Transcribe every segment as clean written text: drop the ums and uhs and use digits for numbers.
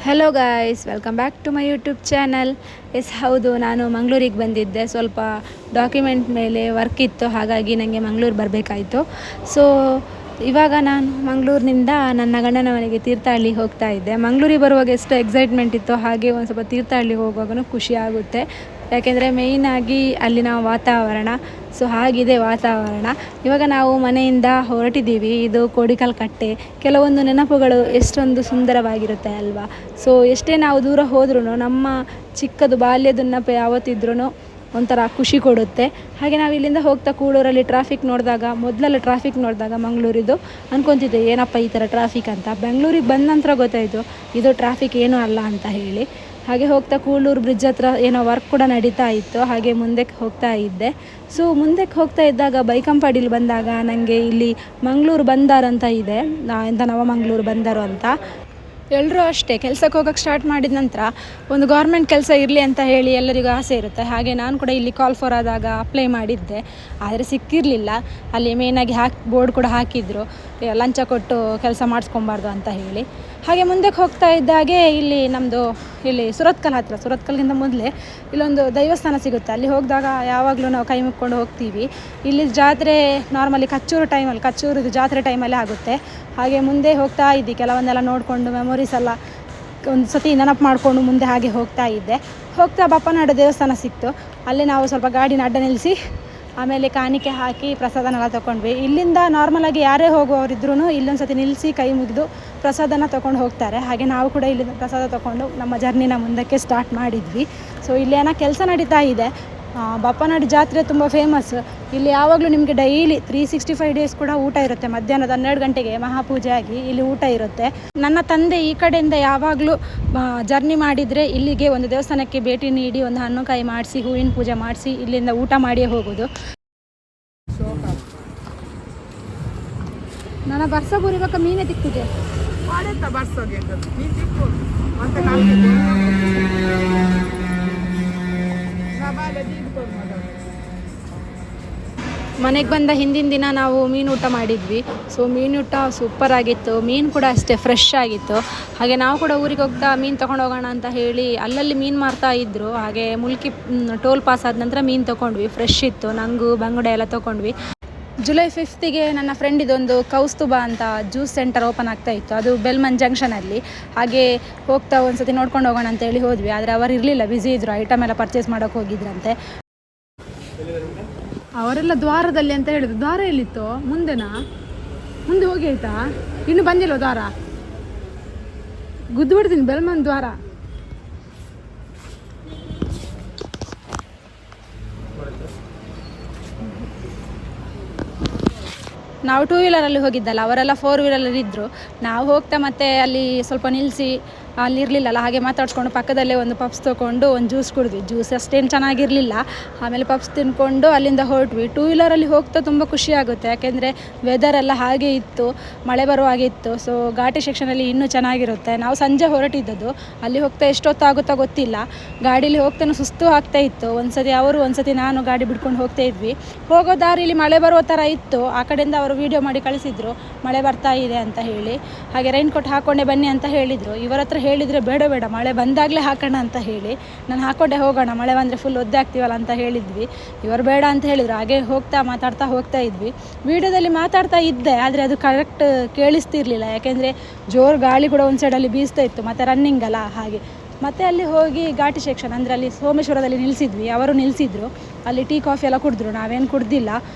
Hello guys, welcome back to my YouTube channel. ಹೌದು, ನಾನು ಮಂಗಳೂರಿಗೆ ಬಂದಿದ್ದೆ. ಸ್ವಲ್ಪ ಡಾಕ್ಯುಮೆಂಟ್ ಮೇಲೆ ವರ್ಕ್ ಇತ್ತು, ಹಾಗಾಗಿ ನನಗೆ ಮಂಗಳೂರು ಬರಬೇಕಾಯಿತು. ಸೊ ಇವಾಗ ನಾನು ಮಂಗಳೂರಿನಿಂದ ನನ್ನ ಗಂಡನ ಮನೆಗೆ ತೀರ್ಥಹಳ್ಳಿ ಹೋಗ್ತಾ ಇದ್ದೆ. ಮಂಗಳೂರಿಗೆ ಬರುವಾಗ ಎಷ್ಟು ಎಕ್ಸೈಟ್ಮೆಂಟ್ ಇತ್ತು, ಹಾಗೆ ಒಂದು ಸ್ವಲ್ಪ ತೀರ್ಥಹಳ್ಳಿಗೆ ಹೋಗುವಾಗೂ ಖುಷಿ ಆಗುತ್ತೆ. ಯಾಕೆಂದರೆ ಮೇಯ್ನಾಗಿ ಅಲ್ಲಿನ ವಾತಾವರಣ, ಸೊ ಹಾಗಿದೆ ವಾತಾವರಣ. ಇವಾಗ ನಾವು ಮನೆಯಿಂದ ಹೊರಟಿದ್ದೀವಿ. ಇದು ಕೋಡಿಕಲ್ ಕಟ್ಟೆ. ಕೆಲವೊಂದು ನೆನಪುಗಳು ಎಷ್ಟೊಂದು ಸುಂದರವಾಗಿರುತ್ತೆ ಅಲ್ವಾ. ಸೊ ಎಷ್ಟೇ ನಾವು ದೂರ ಹೋದ್ರೂ ನಮ್ಮ ಚಿಕ್ಕದು ಬಾಲ್ಯದ ನೆನಪು ಯಾವತ್ತಿದ್ರೂ ಒಂಥರ ಖುಷಿ ಕೊಡುತ್ತೆ. ಹಾಗೆ ನಾವು ಇಲ್ಲಿಂದ ಹೋಗ್ತಾ ಕೂಡೂರಲ್ಲಿ ಮೊದಲೆಲ್ಲ ಟ್ರಾಫಿಕ್ ನೋಡಿದಾಗ ಮಂಗಳೂರಿದು ಅಂದ್ಕೊತಿದ್ದೆ, ಏನಪ್ಪ ಈ ಥರ ಟ್ರಾಫಿಕ್ ಅಂತ. ಬೆಂಗಳೂರಿಗೆ ಬಂದ ನಂತರ ಗೊತ್ತಾಯಿತು ಇದು ಟ್ರಾಫಿಕ್ ಏನೂ ಅಲ್ಲ ಅಂತ ಹೇಳಿ. ಹಾಗೆ ಹೋಗ್ತಾ ಕೂಳೂರು ಬ್ರಿಡ್ಜ್ ಹತ್ರ ಏನೋ ವರ್ಕ್ ಕೂಡ ನಡೀತಾ ಇತ್ತು, ಹಾಗೆ ಮುಂದಕ್ಕೆ ಹೋಗ್ತಾ ಇದ್ದೆ. ಸೊ ಮುಂದಕ್ಕೆ ಹೋಗ್ತಾ ಇದ್ದಾಗ ಬೈಕಂಪಾಡಿಲಿ ಬಂದಾಗ ನನಗೆ ಇಲ್ಲಿ ಮಂಗಳೂರು ಬಂದರ್ ಅಂತ ಇದೆ, ನವಮಂಗಳೂರು ಬಂದರು ಅಂತ. ಎಲ್ಲರೂ ಅಷ್ಟೇ ಕೆಲಸಕ್ಕೆ ಹೋಗೋಕ್ಕೆ ಸ್ಟಾರ್ಟ್ ಮಾಡಿದ ನಂತರ ಒಂದು ಗೌರ್ಮೆಂಟ್ ಕೆಲಸ ಇರಲಿ ಅಂತ ಹೇಳಿ ಎಲ್ಲರಿಗೂ ಆಸೆ ಇರುತ್ತೆ. ಹಾಗೆ ನಾನು ಕೂಡ ಇಲ್ಲಿ ಕಾಲ್ ಫಾರ್ ಆದಾಗ ಅಪ್ಲೈ ಮಾಡಿದ್ದೆ, ಆದರೆ ಸಿಕ್ಕಿರಲಿಲ್ಲ. ಅಲ್ಲಿ ಮೇಯ್ನಾಗಿ ಬೋರ್ಡ್ ಕೂಡ ಹಾಕಿದ್ರು, ಲಂಚ ಕೊಟ್ಟು ಕೆಲಸ ಮಾಡಿಸ್ಕೊಬಾರ್ದು ಅಂತ ಹೇಳಿ. ಹಾಗೆ ಮುಂದಕ್ಕೆ ಹೋಗ್ತಾ ಇದ್ದಾಗೆ ಇಲ್ಲಿ ಸುರತ್ಕಲ್ಗಿಂತ ಮೊದಲೇ ಇಲ್ಲೊಂದು ದೈವಸ್ಥಾನ ಸಿಗುತ್ತೆ. ಅಲ್ಲಿ ಹೋಗಿದಾಗ ಯಾವಾಗಲೂ ನಾವು ಕೈ ಮುಕ್ಕೊಂಡು ಹೋಗ್ತೀವಿ. ಇಲ್ಲಿ ಜಾತ್ರೆ ನಾರ್ಮಲಿ ಕಚ್ಚೂರಿದು ಜಾತ್ರೆ ಟೈಮಲ್ಲೇ ಆಗುತ್ತೆ. ಹಾಗೆ ಮುಂದೆ ಹೋಗ್ತಾ ಇದ್ದೆ, ಕೆಲವೊಂದೆಲ್ಲ ನೋಡಿಕೊಂಡು ಮೆಮೊರೀಸ್ ಎಲ್ಲ ಒಂದು ಸತಿ ನೆನಪು ಮಾಡಿಕೊಂಡು ಮುಂದೆ ಹಾಗೆ ಹೋಗ್ತಾ ಇದ್ದೆ. ಬಪ್ಪನಾಡು ದೇವಸ್ಥಾನ ಸಿಕ್ತು. ಅಲ್ಲಿ ನಾವು ಸ್ವಲ್ಪ ಗಾಡಿನ ಅಡ್ಡ ನಿಲ್ಲಿಸಿ ಆಮೇಲೆ ಕಾಣಿಕೆ ಹಾಕಿ ಪ್ರಸಾದನೆಲ್ಲ ತೊಗೊಂಡ್ವಿ. ಇಲ್ಲಿಂದ ನಾರ್ಮಲಾಗಿ ಯಾರೇ ಹೋಗುವವರಿದ್ರೂ ಇಲ್ಲೊಂದು ಸತಿ ನಿಲ್ಲಿಸಿ ಕೈ ಮುಗಿದು ಪ್ರಸಾದನ ತೊಗೊಂಡು ಹೋಗ್ತಾರೆ. ಹಾಗೆ ನಾವು ಕೂಡ ಇಲ್ಲಿಂದ ಪ್ರಸಾದ ತೊಗೊಂಡು ನಮ್ಮ ಜರ್ನಿನ ಮುಂದಕ್ಕೆ ಸ್ಟಾರ್ಟ್ ಮಾಡಿದ್ವಿ. ಸೊ ಇಲ್ಲಿ ಏನೋ ಕೆಲಸ ನಡೀತಾ ಇದೆ. ಬಪ್ಪನಾಡು ಜಾತ್ರೆ ತುಂಬ ಫೇಮಸ್. ಇಲ್ಲಿ ಯಾವಾಗಲೂ ನಿಮಗೆ ಡೈಲಿ 365 ಡೇಸ್ ಕೂಡ ಊಟ ಇರುತ್ತೆ. ಮಧ್ಯಾಹ್ನದ 12 ಗಂಟೆಗೆ ಮಹಾಪೂಜೆ ಆಗಿ ಇಲ್ಲಿ ಊಟ ಇರುತ್ತೆ. ನನ್ನ ತಂದೆ ಈ ಕಡೆಯಿಂದ ಯಾವಾಗಲೂ ಜರ್ನಿ ಮಾಡಿದರೆ ಇಲ್ಲಿಗೆ ಒಂದು ದೇವಸ್ಥಾನಕ್ಕೆ ಭೇಟಿ ನೀಡಿ ಒಂದು ಹಣ್ಣುಕಾಯಿ ಮಾಡಿಸಿ ಹೂವಿನ ಪೂಜೆ ಮಾಡಿಸಿ ಇಲ್ಲಿಂದ ಊಟ ಮಾಡಿಯೇ ಹೋಗೋದು. ನನ್ನ ಬರ್ಸ ಬುರಿಬೇಕ ಮೀನೇ ತಿಕ್ಕಿದೆ. ಮನೆಗೆ ಬಂದ ಹಿಂದಿನ ದಿನ ನಾವು ಮೀನು ಊಟ ಮಾಡಿದ್ವಿ. ಸೊ ಮೀನೂಟ ಸೂಪರ್ ಆಗಿತ್ತು, ಮೀನು ಕೂಡ ಅಷ್ಟೇ ಫ್ರೆಶ್ ಆಗಿತ್ತು. ಹಾಗೆ ನಾವು ಕೂಡ ಊರಿಗೆ ಹೋಗ್ತಾ ಮೀನು ತೊಗೊಂಡು ಹೋಗೋಣ ಅಂತ ಹೇಳಿ ಅಲ್ಲಲ್ಲಿ ಮೀನು ಮಾರ್ತಾ ಇದ್ದರು. ಹಾಗೆ ಮುಲ್ಕಿ ಟೋಲ್ ಪಾಸ್ ಆದ ನಂತರ ಮೀನು ತೊಗೊಂಡ್ವಿ, ಫ್ರೆಶ್ ಇತ್ತು. ನಂಗು ಬಂಗುಡೆ ಎಲ್ಲ ತೊಗೊಂಡ್ವಿ. ಜುಲೈ 5th ನನ್ನ ಫ್ರೆಂಡ್ ಇದೊಂದು ಕೌಸ್ತುಭ ಅಂತ ಜ್ಯೂಸ್ ಸೆಂಟರ್ ಓಪನ್ ಆಗ್ತಾ ಇತ್ತು, ಅದು ಬೆಲ್ಮನ್ ಜಂಕ್ಷನಲ್ಲಿ. ಹಾಗೆ ಹೋಗ್ತಾ ಒಂದು ಸತಿ ನೋಡ್ಕೊಂಡು ಹೋಗೋಣ ಅಂತ ಹೇಳಿ ಹೋದ್ವಿ. ಆದರೆ ಅವರು ಇರಲಿಲ್ಲ, ಬ್ಯುಸಿ ಇದ್ದರು, ಐಟಮ್ ಎಲ್ಲ ಪರ್ಚೇಸ್ ಮಾಡೋಕ್ಕೆ ಹೋಗಿದ್ರಂತೆ. ಅವರೆಲ್ಲ ದ್ವಾರದಲ್ಲಿ ಅಂತ ಹೇಳಿದ್ರು. ದ್ವಾರ ಎಲ್ಲಿತ್ತು? ಮುಂದೆ ಹೋಗಿ ಆಯ್ತಾ? ಇನ್ನು ಬಂದಿಲ್ವ ದ್ವಾರ? ಗುದ್ದು ಬಿಡ್ತೀನಿ ಬೆಲ್ಮನ್ ದ್ವಾರ. ನಾವು 2 ವೀಲರಲ್ಲಿ ಹೋಗಿದ್ದಲ್ಲ, ಅವರೆಲ್ಲ 4 ವೀಲರಲ್ಲಿ ಇದ್ದರು. ನಾವು ಹೋಗ್ತಾ ಮತ್ತೆ ಅಲ್ಲಿ ಸ್ವಲ್ಪ ನಿಲ್ಲಿಸಿ, ಅಲ್ಲಿ ಇರಲಿಲ್ಲಲ್ಲ, ಹಾಗೆ ಮಾತಾಡ್ಸ್ಕೊಂಡು ಪಕ್ಕದಲ್ಲೇ ಒಂದು ಪಪ್ಸ್ ತೊಗೊಂಡು ಒಂದು ಜ್ಯೂಸ್ ಕುಡಿದ್ವಿ. ಜ್ಯೂಸ್ ಅಷ್ಟೇನು ಚೆನ್ನಾಗಿರಲಿಲ್ಲ. ಆಮೇಲೆ ಪಪ್ಸ್ ತಿಂದ್ಕೊಂಡು ಅಲ್ಲಿಂದ ಹೊರಟ್ವಿ. 2 ವೀಲರಲ್ಲಿ ಹೋಗ್ತಾ ತುಂಬ ಖುಷಿಯಾಗುತ್ತೆ, ಯಾಕೆಂದರೆ ವೆದರೆಲ್ಲ ಹಾಗೆ ಇತ್ತು, ಮಳೆ ಬರುವಾಗೆ ಇತ್ತು. ಸೊ ಘಾಟಿ ಸೆಕ್ಷನಲ್ಲಿ ಇನ್ನೂ ಚೆನ್ನಾಗಿರುತ್ತೆ. ನಾವು ಸಂಜೆ ಹೊರಟಿದ್ದದ್ದು, ಅಲ್ಲಿ ಹೋಗ್ತಾ ಎಷ್ಟೊತ್ತಾಗುತ್ತಾ ಗೊತ್ತಿಲ್ಲ. ಗಾಡೀಲಿ ಹೋಗ್ತಾನೆ ಸುಸ್ತು ಆಗ್ತಾ ಇತ್ತು. ಒಂದು ಸತಿ ನಾನು ಗಾಡಿ ಬಿಡ್ಕೊಂಡು ಹೋಗ್ತಾ ಇದ್ವಿ. ಹೋಗೋ ದಾರಿಲಿ ಮಳೆ ಬರುವ ಥರ ಇತ್ತು. ಆ ಕಡೆಯಿಂದ ಅವರು ವೀಡಿಯೋ ಮಾಡಿ ಕಳಿಸಿದ್ರು, ಮಳೆ ಬರ್ತಾ ಇದೆ ಅಂತ ಹೇಳಿ. ಹಾಗೆ ರೈನ್ ಕೋಟ್ ಹಾಕ್ಕೊಂಡೆ ಬನ್ನಿ ಅಂತ ಹೇಳಿದರು. ಇವರ ಹತ್ರ ಹೇಳಿದರೆ ಬೇಡ ಮಳೆ ಬಂದಾಗಲೇ ಹಾಕೋಣ ಅಂತ ಹೇಳಿ, ನಾನು ಹಾಕ್ಕೊಂಡೆ ಹೋಗೋಣ, ಮಳೆ ಬಂದರೆ ಫುಲ್ ಒದ್ದೆ ಆಗ್ತೀವಲ್ಲ ಅಂತ ಹೇಳಿದ್ವಿ. ಇವರು ಬೇಡ ಅಂತ ಹೇಳಿದರು. ಹಾಗೆ ಮಾತಾಡ್ತಾ ಹೋಗ್ತಾ ಇದ್ವಿ. ವೀಡಿಯೋದಲ್ಲಿ ಮಾತಾಡ್ತಾ ಇದ್ದೆ, ಆದರೆ ಅದು ಕರೆಕ್ಟ್ ಕೇಳಿಸ್ತಿರ್ಲಿಲ್ಲ, ಯಾಕೆಂದರೆ ಜೋರು ಗಾಳಿ ಕೂಡ ಒಂದು ಸೈಡಲ್ಲಿ ಬೀಸ್ತಾ ಇತ್ತು, ಮತ್ತು ರನ್ನಿಂಗ್ ಅಲ್ಲ ಹಾಗೆ. ಮತ್ತು ಅಲ್ಲಿ ಹೋಗಿ ಘಾಟಿ ಸೆಕ್ಷನ್ ಅಂದರೆ ಅಲ್ಲಿ ಸೋಮೇಶ್ವರದಲ್ಲಿ ನಿಲ್ಲಿಸಿದ್ವಿ. ಅವರು ನಿಲ್ಲಿಸಿದ್ರು, ಅಲ್ಲಿ ಟೀ ಕಾಫಿ ಎಲ್ಲ ಕುಡಿದ್ರು, ನಾವೇನು ಕುಡ್ದಿಲ್ಲ.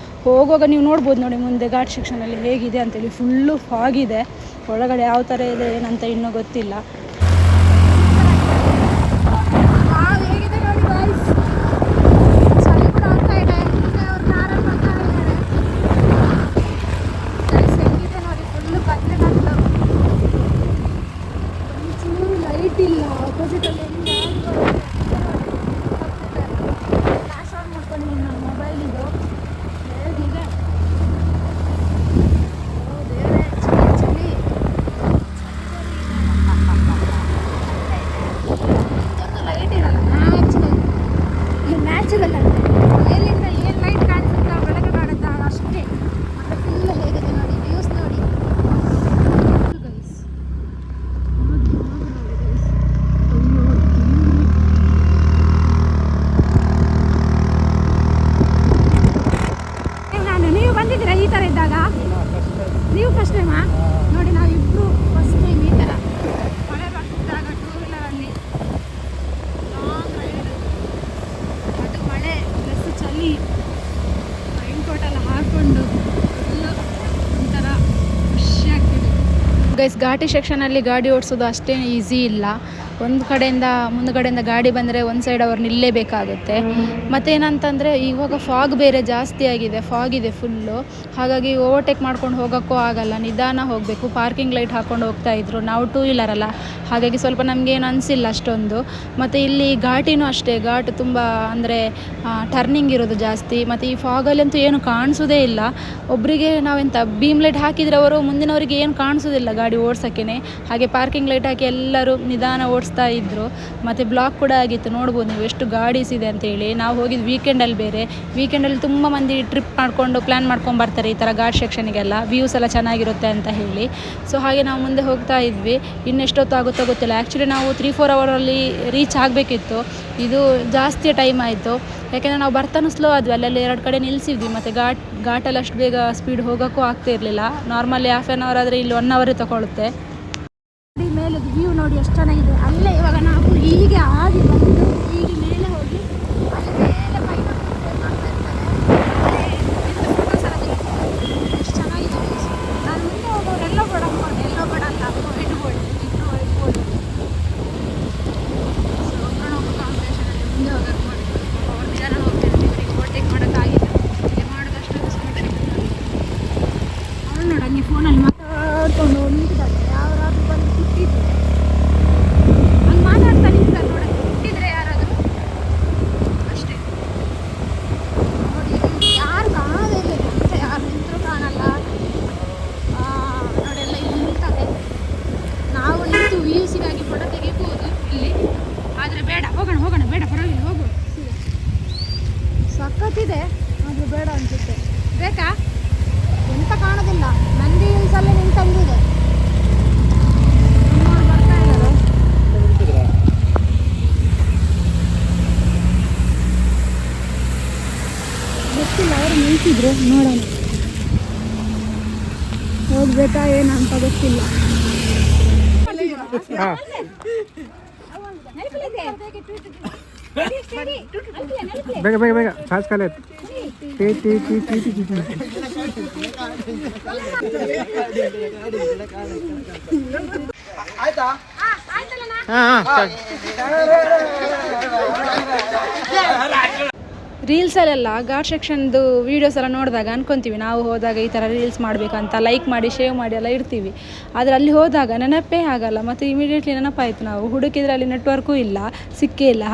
ಹೋಗುವಾಗ ನೀವು ನೋಡ್ಬೋದು ನೋಡಿ ಮುಂದೆ ಘಾಟಿ ಸೆಕ್ಷನಲ್ಲಿ ಹೇಗಿದೆ ಅಂತೇಳಿ, ಫುಲ್ಲು ಫಾಗಿದೆ. ಒಳಗಡೆ ಯಾವ ಥರ ಇದೆ ಏನಂತ ಇನ್ನೂ ಗೊತ್ತಿಲ್ಲ. ನೀವು ಫಸ್ಟ್ ಟೈಮಾ? ನೋಡಿ ನಾವಿಬ್ಬರು ಫಸ್ಟ್ ಟೈಮ್ ಈ ಥರ ಮಳೆ ಬರ್ತಿದ್ದಾಗ ಟೂ ವೀಲರಲ್ಲಿ ಲಾಂಗ್ ರೈಡ್, ಅದು ಮಳೆ ಪ್ಲಸ್ ಚಳಿ, ರೈನ್ ಕೋಟೆಲ್ಲ ಹಾಕ್ಕೊಂಡು ಫುಲ್ಲು ಒಂಥರ ಖುಷಿ ಆಗ್ತಿದೆ. ಗೈಸ್, ಘಾಟಿ ಸೆಕ್ಷನಲ್ಲಿ ಗಾಡಿ ಓಡಿಸೋದು ಅಷ್ಟೇನು ಈಸಿ ಇಲ್ಲ. ಮುಂದುಗಡೆಯಿಂದ ಗಾಡಿ ಬಂದರೆ ಒಂದು ಸೈಡ್ ಅವ್ರು ನಿಲ್ಲೇಬೇಕಾಗುತ್ತೆ. ಮತ್ತೇನಂತಂದರೆ ಇವಾಗ ಫಾಗ್ ಬೇರೆ ಜಾಸ್ತಿ ಆಗಿದೆ, ಫಾಗ್ ಇದೆ ಫುಲ್ಲು. ಹಾಗಾಗಿ ಓವರ್ಟೇಕ್ ಮಾಡ್ಕೊಂಡು ಹೋಗೋಕ್ಕೂ ಆಗಲ್ಲ, ನಿಧಾನ ಹೋಗಬೇಕು. ಪಾರ್ಕಿಂಗ್ ಲೈಟ್ ಹಾಕ್ಕೊಂಡು ಹೋಗ್ತಾಯಿದ್ರು. ನಾವು ಟೂ ವೀಲರ್ ಅಲ್ಲ, ಹಾಗಾಗಿ ಸ್ವಲ್ಪ ನಮಗೇನು ಅನಿಸಿಲ್ಲ ಅಷ್ಟೊಂದು. ಮತ್ತು ಇಲ್ಲಿ ಘಾಟಿನೂ ಅಷ್ಟೇ, ಘಾಟ್ ತುಂಬ ಅಂದರೆ ಟರ್ನಿಂಗ್ ಇರೋದು ಜಾಸ್ತಿ. ಮತ್ತು ಈ ಫಾಗಲ್ಲಂತೂ ಏನು ಕಾಣಿಸೋದೇ ಇಲ್ಲ. ಒಬ್ಬರಿಗೆ ನಾವೆಂತ ಬೀಮ್ ಲೈಟ್ ಹಾಕಿದರೆ ಅವರು ಮುಂದಿನವರಿಗೆ ಏನು ಕಾಣಿಸೋದಿಲ್ಲ ಗಾಡಿ ಓಡ್ಸೋಕ್ಕೇ. ಹಾಗೆ ಪಾರ್ಕಿಂಗ್ ಲೈಟ್ ಹಾಕಿ ಎಲ್ಲರೂ ನಿಧಾನ ಓಡಿಸ್ತಾ ಇದ್ದರು. ಮತ್ತು ಬ್ಲಾಕ್ ಕೂಡ ಆಗಿತ್ತು, ನೋಡ್ಬೋದು ನೀವು ಎಷ್ಟು ಗಾಡೀಸ್ ಇದೆ ಅಂತೇಳಿ. ನಾವು ಹೋಗಿದ್ದು ವೀಕೆಂಡಲ್ಲಿ ಬೇರೆ. ವೀಕೆಂಡಲ್ಲಿ ತುಂಬ ಮಂದಿ ಟ್ರಿಪ್ ಮಾಡಿಕೊಂಡು ಪ್ಲ್ಯಾನ್ ಮಾಡ್ಕೊಂಡು ಬರ್ತಾರೆ ಈ ಥರ ಘಾಟ್ ಸೆಕ್ಷನಿಗೆಲ್ಲ, ವ್ಯೂಸ್ ಎಲ್ಲ ಚೆನ್ನಾಗಿರುತ್ತೆ ಅಂತ ಹೇಳಿ. ಸೊ ಹಾಗೆ ನಾವು ಮುಂದೆ ಹೋಗ್ತಾ ಇದ್ವಿ. ಇನ್ನೆಷ್ಟೊತ್ತಾಗುತ್ತೋ ಗೊತ್ತಿಲ್ಲ. ಆ್ಯಕ್ಚುಲಿ ನಾವು 3-4 ಅವರಲ್ಲಿ ರೀಚ್ ಆಗಬೇಕಿತ್ತು. ಇದು ಜಾಸ್ತಿ ಟೈಮ್ ಆಯಿತು, ಯಾಕೆಂದರೆ ನಾವು ಬರ್ತಾನೂ ಸ್ಲೋ ಆದ್ವಿ. ಅಲ್ಲೆಲ್ಲ 2 ಕಡೆ ನಿಲ್ಲಿಸಿದ್ವಿ. ಮತ್ತು ಘಾಟಲ್ಲಿ ಅಷ್ಟು ಬೇಗ ಸ್ಪೀಡ್ ಹೋಗೋಕ್ಕೂ ಆಗ್ತಾ ಇರಲಿಲ್ಲ. ನಾರ್ಮಲಿ ಹಾಫ್ ಆನ್ ಅವರ್ ಆದರೆ ಇಲ್ಲಿ 1 ಅವರೇ ತಗೊಳುತ್ತೆ. ಮೇಲೆ ವ್ಯೂ ನೋಡಿ ಎಷ್ಟು ಚೆನ್ನಾಗಿದೆ. ಅಲ್ಲೇ ಇವಾಗ ನಾವು ಹೀಗೆ ಆಗಿ ಬಂದು ಹೀಗೆ ಮೇಲೆ ಹೋಗಿ ಅಲ್ಲಿ ಮೇಲೆ ಪೈನ ಮಾಡ್ತಾ ಇರ್ತಾರೆ. ಎಷ್ಟು ಚೆನ್ನಾಗಿದೆ. ನಾನು ಮುಂದೆ ಹೋಗೋರು ಎಲ್ಲೋ ಬೇಡ ಅಂದ್ಕೊಂಡೆ, ಎಲ್ಲೋ ಬೇಡ ಅಂತ ಇಟ್ಕೊಳ್ಳಿ ಸೊ ಹೋಗೋ ಕಾಂಪಿಟೇಷನಲ್ಲಿ ಮುಂದೆ ಹೋಗೋದು ಮಾಡಿ ಅವ್ರ ನಿಧಾನ ಹೋಗ್ತಿರ್ತೀವಿ. ಅವ್ರಿಗೆ ಓವರ್ಟೇಕ್ ಮಾಡೋಕ್ಕಾಗಿಲ್ಲ, ಹೀಗೆ ಮಾಡೋದಷ್ಟು ಸುರಕ್ಷಿತ. ಅವ್ರು ನೋಡಿ ಹಂಗೆ ಫೋನಲ್ಲಿ ಮಾತಾಡ್ಕೊಂಡು ನಿಂತಿದ್ದಾರೆ. ಯಾರಾದ್ರೂ ಬಂದು ಸಿಕ್ಕಿದ್ರು ಹಂಗೆ ಮಾತಾಡ್ತಾ ನಿಂತಾರೆ ನೋಡಿ, ಸಿಕ್ಕಿದ್ರೆ ಯಾರಾದರೂ ಅಷ್ಟೇ. ನೋಡಿ ಯಾರು ಕಾಣೋದೇ ಇಲ್ಲ, ಮುಂಚೆ ಯಾರು ನಿಂತರೂ ಕಾಣಲ್ಲ. ನೋಡೆಲ್ಲ ಇಲ್ಲಿ ನಿಲ್ತಾರೆ. ನಾವು ನಿಂತು ವ್ಯೂಸಿಗಾಗಿ ಫೋಟೋ ತೆಗಿಬೋದು ಇಲ್ಲಿ, ಆದರೆ ಬೇಡ, ಹೋಗೋಣ ಬೇಡ, ಪರವಾಗಿಲ್ಲ ಹೋಗು. ಸಖತ್ತಿದೆ, ಅದು ಬೇಡ ಅನಿಸುತ್ತೆ. ಬೇಕಾ? ಎಂತ ಕಾಣೋದಿಲ್ಲ. ನಂದಿ ಹಿಲ್ಸಲ್ಲೇ ನಿಂತಂಗಿದೆ. ಬರ್ತಾ ಇದ್ದಾರೆ, ಗೊತ್ತಿಲ್ಲ, ಅವರು ನಿಲ್ಸಿದ್ರು. ನೋಡೋಣ, ಹೋಗ್ಬೇಕಾ ಏನಂತ ಗೊತ್ತಿಲ್ಲ. ಬೇಗ ಬೇಗ ಬೇಗ ಫಾಸ್ಟ್ ಕಾಲ ಆಯ್ತಾ? ರೀಲ್ಸಲ್ಲೆಲ್ಲ ಘಾಟ್ ಸೆಕ್ಷನ್ದು ವೀಡಿಯೋಸ್ ಎಲ್ಲ ನೋಡಿದಾಗ ಅನ್ಕೊತೀವಿ ನಾವು ಹೋದಾಗ ಈ ಥರ ರೀಲ್ಸ್ ಮಾಡಬೇಕಂತ, ಲೈಕ್ ಮಾಡಿ ಶೇವ್ ಮಾಡಿ ಎಲ್ಲ ಇಡ್ತೀವಿ. ಆದರೆ ಅಲ್ಲಿ ಹೋದಾಗ ನೆನಪೇ ಆಗಲ್ಲ. ಮತ್ತು ಇಮಿಡಿಯೇಟ್ಲಿ ನೆನಪಾಯಿತು, ನಾವು ಹುಡುಕಿದ್ರೆ ಅಲ್ಲಿ ನೆಟ್ವರ್ಕು ಇಲ್ಲ, ಸಿಕ್ಕೇ ಇಲ್ಲ.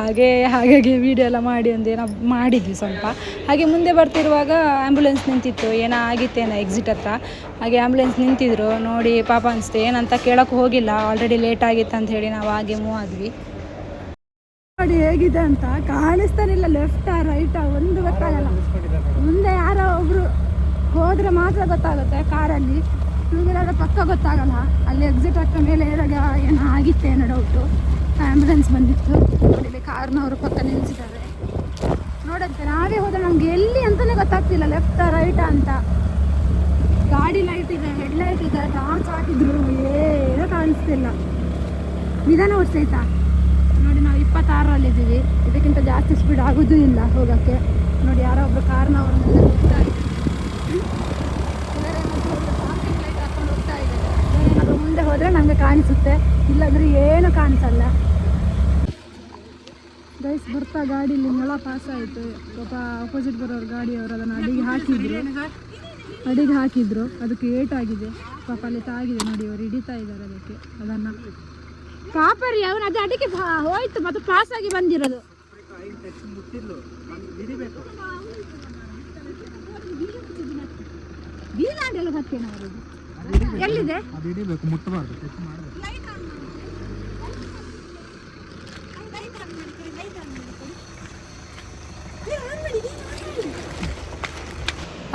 ಹಾಗಾಗಿ ವೀಡಿಯೋ ಎಲ್ಲ ಮಾಡಿ ಒಂದೇನೋ ಮಾಡಿದ್ವಿ ಸ್ವಲ್ಪ. ಹಾಗೆ ಮುಂದೆ ಬರ್ತಿರುವಾಗ ಆ್ಯಂಬುಲೆನ್ಸ್ ನಿಂತಿತ್ತು, ಏನೋ ಆಗಿತ್ತೇನೋ ಎಕ್ಸಿಟ್ ಹತ್ರ. ಹಾಗೆ ಆ್ಯಂಬುಲೆನ್ಸ್ ನಿಂತಿದ್ರು ನೋಡಿ, ಪಾಪ ಅನಿಸ್ತು. ಏನಂತ ಕೇಳೋಕ್ಕೆ ಹೋಗಿಲ್ಲ, ಆಲ್ರೆಡಿ ಲೇಟ್ ಆಗಿತ್ತು ಅಂತ ಹೇಳಿ ನಾವು ಹಾಗೆ ಮೂವ್ ಆದ್ವಿ. ನೋಡಿ ಹೇಗಿದೆ ಅಂತ ಕಾಣಿಸ್ತಾನಿಲ್ಲ, ಲೆಫ್ಟಾ ರೈಟಾ ಒಂದು ಗೊತ್ತಾಗಲ್ಲ. ಮುಂದೆ ಯಾರೋ ಒಬ್ರು ಹೋದ್ರೆ ಮಾತ್ರ ಗೊತ್ತಾಗುತ್ತೆ ಕಾರಲ್ಲಿ, ಟೂ ವೀಲರ್ ಪಕ್ಕ ಗೊತ್ತಾಗಲ್ಲ. ಅಲ್ಲಿ ಎಕ್ಸಿಟ್ ಆಗ್ತಾ ಮೇಲೆ ಏರಾಗ ಏನೋ ಆಗಿತ್ತೇನೋ ಡೌಟು. ಆ್ಯಂಬುಲೆನ್ಸ್ ಬಂದಿತ್ತು ನೋಡಿ, ಕಾರ್ನವರು ಪಕ್ಕ ನಿಲ್ಲಿಸಿದ್ದಾರೆ. ನೋಡಂತೆ ನಾವೇ ಹೋದ್ರೆ ನಮ್ಗೆ ಎಲ್ಲಿ ಅಂತಲೇ ಗೊತ್ತಾಗ್ತಿಲ್ಲ, ಲೆಫ್ಟಾ ರೈಟಾ ಅಂತ. ಗಾಡಿ ಲೈಟ್ ಇದೆ, ಹೆಡ್ ಲೈಟ್ ಇದೆ, ಟಾರ್ಚ್ ಹಾಕಿದ್ರು, ಏನೂ ಕಾಣಿಸ್ತಿಲ್ಲ. ನಿಧಾನ ಓಡಿಸೈತಾ ನೋಡಿ. ನಾವು 26ರಲ್ಲಿದ್ದೀವಿ, ಇದಕ್ಕಿಂತ ಜಾಸ್ತಿ ಸ್ಪೀಡ್ ಆಗೋದೂ ಇಲ್ಲ ಹೋಗೋಕ್ಕೆ. ನೋಡಿ ಯಾರೋ ಒಬ್ಬರು ಕಾರ್ನವರು ಹೋಗ್ತಾ ಇದ್ದಾರೆ, ಪಾರ್ಕಿಂಗ್ ಲೈಟ್ ಹಾಕೊಂಡು ಹೋಗ್ತಾ ಇದ್ದಾರೆ. ಏನಾದರೂ ಮುಂದೆ ಹೋದರೆ ನಮಗೆ ಕಾಣಿಸುತ್ತೆ, ಇಲ್ಲಾಂದರೆ ಏನು ಕಾಣಿಸಲ್ಲ. ಗೈಸ್ ಬರ್ತಾ ಗಾಡೀಲಿ ಮೊಳ ಪಾಸ್ ಆಯಿತು. ಪಾಪ ಆಪೋಸಿಟ್ ಬರೋರು ಗಾಡಿಯವರು ಅದನ್ನು ಅಡಿಗೆ ಹಾಕಿದ್ರು, ಅದಕ್ಕೆ ಏಟಾಗಿದೆ. ಪಾಪ ಅಲ್ಲಿ ತಾಗಿದೆ ನೋಡಿ, ಅವರು ಹಿಡಿತಾ ಇದ್ದಾರೆ ಅದಕ್ಕೆ ಅದನ್ನು. ಪಾಪರಿ ಅವನು ಅದು ಅಡಿಗೆ ಹೋಯ್ತು, ಮತ್ತು ಪಾಸ್ ಆಗಿ ಬಂದಿರೋದು. ಎಲ್ಲಿದೆ?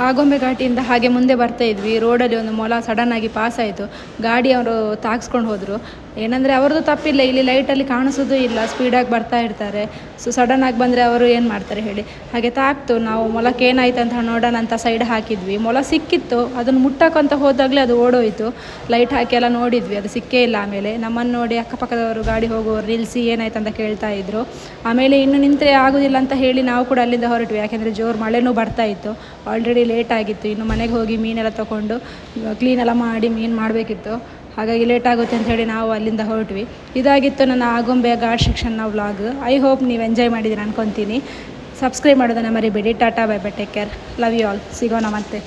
ಆಗೊಂಬೆ ಘಾಟಿಯಿಂದ ಹಾಗೆ ಮುಂದೆ ಬರ್ತಾ ಇದ್ವಿ. ರೋಡಲ್ಲಿ ಒಂದು ಮೊಲ ಸಡನ್ನಾಗಿ ಪಾಸ್ ಆಯಿತು. ಗಾಡಿ ಅವರು ತಾಗಿಸ್ಕೊಂಡು ಹೋದರು. ಏನಂದರೆ ಅವ್ರದ್ದು ತಪ್ಪಿಲ್ಲ, ಇಲ್ಲಿ ಲೈಟಲ್ಲಿ ಕಾಣಿಸೋದು ಇಲ್ಲ, ಸ್ಪೀಡಾಗಿ ಬರ್ತಾ ಇರ್ತಾರೆ. ಸೊ ಸಡನ್ನಾಗಿ ಬಂದರೆ ಅವರು ಏನು ಮಾಡ್ತಾರೆ ಹೇಳಿ. ಹಾಗೆ ತಾಕ್ತು, ನಾವು ಮೊಲಕ್ಕೆ ಏನಾಯ್ತು ಅಂತ ನೋಡೋಣ ಅಂತ ಸೈಡ್ ಹಾಕಿದ್ವಿ. ಮೊಲ ಸಿಕ್ಕಿತ್ತು, ಅದನ್ನು ಮುಟ್ಟಕ್ಕಂತ ಹೋದಾಗಲೇ ಅದು ಓಡೋಯಿತು. ಲೈಟ್ ಹಾಕಿ ಎಲ್ಲ ನೋಡಿದ್ವಿ, ಅದು ಸಿಕ್ಕೇ ಇಲ್ಲ. ಆಮೇಲೆ ನಮ್ಮನ್ನು ನೋಡಿ ಅಕ್ಕಪಕ್ಕದವರು ಗಾಡಿ ಹೋಗೋರು ನಿಲ್ಲಿಸಿ ಏನಾಯ್ತು ಅಂತ ಕೇಳ್ತಾ ಇದ್ರು. ಆಮೇಲೆ ಇನ್ನು ನಿಂತರೆ ಆಗೋದಿಲ್ಲ ಅಂತ ಹೇಳಿ ನಾವು ಕೂಡ ಅಲ್ಲಿಂದ ಹೊರಟ್ವಿ. ಯಾಕೆಂದರೆ ಜೋರು ಮಳೆನೂ ಬರ್ತಾ ಇತ್ತು, ಆಲ್ರೆಡಿ ಲೇಟ್ ಆಗಿತ್ತು. ಇನ್ನು ಮನೆಗೆ ಹೋಗಿ ಮೀನೆಲ್ಲ ತೊಗೊಂಡು ಕ್ಲೀನೆಲ್ಲ ಮಾಡಿ ಮೀನು ಮಾಡಬೇಕಿತ್ತು. ಹಾಗಾಗಿ ಲೇಟ್ ಆಗುತ್ತೆ ಅಂತ ಹೇಳಿ ನಾವು ಅಲ್ಲಿಂದ ಹೊರಟ್ವಿ. ಇದಾಗಿತ್ತು ನನ್ನ ಆಗುಂಬೆಯ ಘಾಟ್ ಸೆಕ್ಷನ್ನ ವ್ಲಾಗ್. ಐ ಹೋಪ್ ನೀವು ಎಂಜಾಯ್ ಮಾಡಿದ್ದೀರಿ ಅನ್ಕೊತೀನಿ. ಸಬ್ಸ್ಕ್ರೈಬ್ ಮಾಡೋದನ್ನು ಮರಿಬೇಡಿ. Tata bye bye, take care, love you all. ಸಿಗೋಣ ಮತ್ತೆ.